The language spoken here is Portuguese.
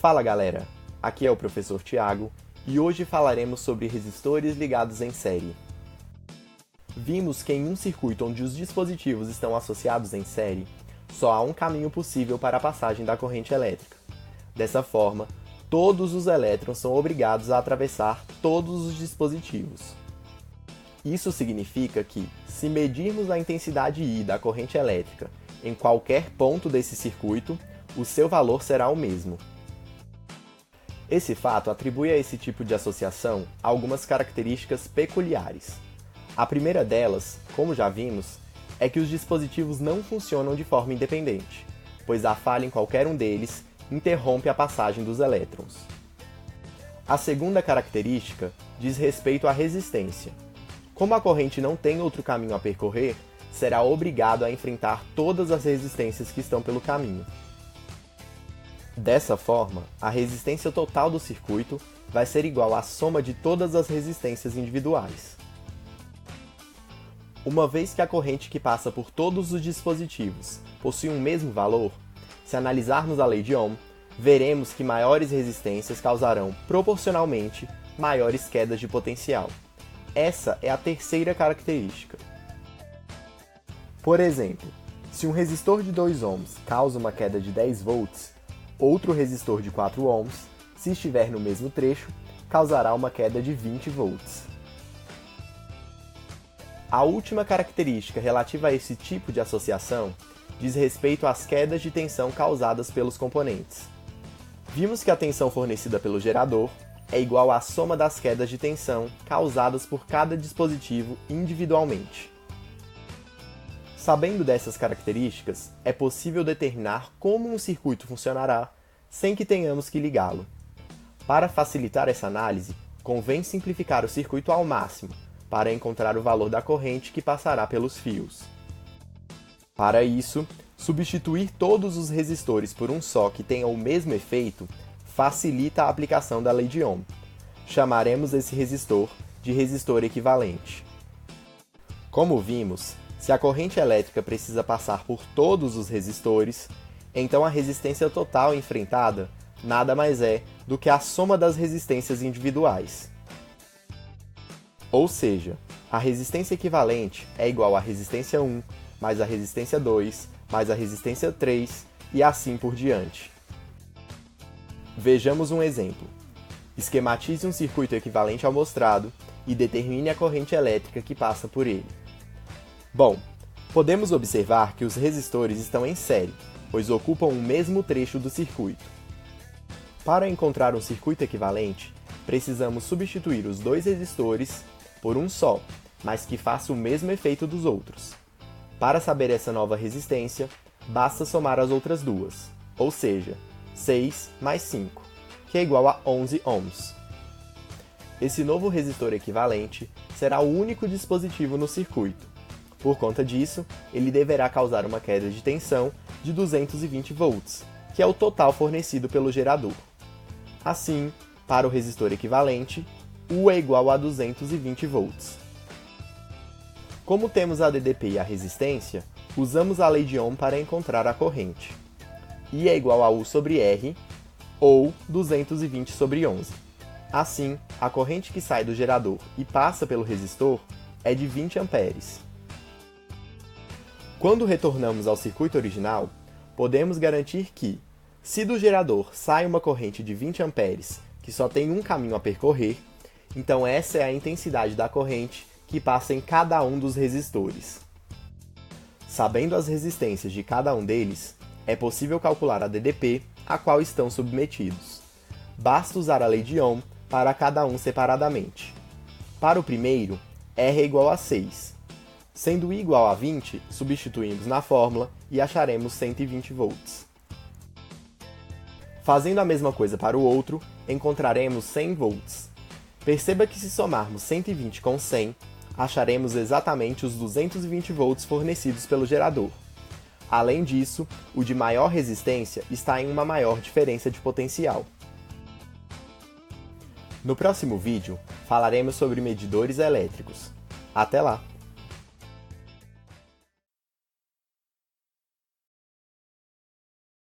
Fala galera, aqui é o professor Thiago e hoje falaremos sobre resistores ligados em série. Vimos que em um circuito onde os dispositivos estão associados em série, só há um caminho possível para a passagem da corrente elétrica. Dessa forma, todos os elétrons são obrigados a atravessar todos os dispositivos. Isso significa que, se medirmos a intensidade I da corrente elétrica em qualquer ponto desse circuito, o seu valor será o mesmo. Esse fato atribui a esse tipo de associação algumas características peculiares. A primeira delas, como já vimos, é que os dispositivos não funcionam de forma independente, pois a falha em qualquer um deles interrompe a passagem dos elétrons. A segunda característica diz respeito à resistência. Como a corrente não tem outro caminho a percorrer, será obrigado a enfrentar todas as resistências que estão pelo caminho. Dessa forma, a resistência total do circuito vai ser igual à soma de todas as resistências individuais. Uma vez que a corrente que passa por todos os dispositivos possui um mesmo valor, se analisarmos a lei de Ohm, veremos que maiores resistências causarão, proporcionalmente, maiores quedas de potencial. Essa é a terceira característica. Por exemplo, se um resistor de 2 ohms causa uma queda de 10 volts, outro resistor de 4 ohms, se estiver no mesmo trecho, causará uma queda de 20 volts. A última característica relativa a esse tipo de associação diz respeito às quedas de tensão causadas pelos componentes. Vimos que a tensão fornecida pelo gerador é igual à soma das quedas de tensão causadas por cada dispositivo individualmente. Sabendo dessas características, é possível determinar como um circuito funcionará sem que tenhamos que ligá-lo. Para facilitar essa análise, convém simplificar o circuito ao máximo para encontrar o valor da corrente que passará pelos fios. Para isso, substituir todos os resistores por um só que tenha o mesmo efeito facilita a aplicação da lei de Ohm. Chamaremos esse resistor de resistor equivalente. Como vimos, se a corrente elétrica precisa passar por todos os resistores, então a resistência total enfrentada nada mais é do que a soma das resistências individuais. Ou seja, a resistência equivalente é igual à resistência 1, mais a resistência 2, mais a resistência 3 e assim por diante. Vejamos um exemplo. Esquematize um circuito equivalente ao mostrado e determine a corrente elétrica que passa por ele. Bom, podemos observar que os resistores estão em série, pois ocupam o mesmo trecho do circuito. Para encontrar um circuito equivalente, precisamos substituir os dois resistores por um só, mas que faça o mesmo efeito dos outros. Para saber essa nova resistência, basta somar as outras duas, ou seja, 6 mais 5, que é igual a 11 ohms. Esse novo resistor equivalente será o único dispositivo no circuito. Por conta disso, ele deverá causar uma queda de tensão de 220 volts, que é o total fornecido pelo gerador. Assim, para o resistor equivalente, U é igual a 220 volts. Como temos a DDP e a resistência, usamos a lei de Ohm para encontrar a corrente. I é igual a U sobre R, ou 220 sobre 11. Assim, a corrente que sai do gerador e passa pelo resistor é de 20 amperes. Quando retornamos ao circuito original, podemos garantir que, se do gerador sai uma corrente de 20 amperes que só tem um caminho a percorrer, então essa é a intensidade da corrente que passa em cada um dos resistores. Sabendo as resistências de cada um deles, é possível calcular a DDP a qual estão submetidos. Basta usar a lei de Ohm para cada um separadamente. Para o primeiro, R é igual a 6. Sendo I igual a 20, substituímos na fórmula e acharemos 120 volts. Fazendo a mesma coisa para o outro, encontraremos 100 volts. Perceba que se somarmos 120 com 100, acharemos exatamente os 220 volts fornecidos pelo gerador. Além disso, o de maior resistência está em uma maior diferença de potencial. No próximo vídeo, falaremos sobre medidores elétricos. Até lá!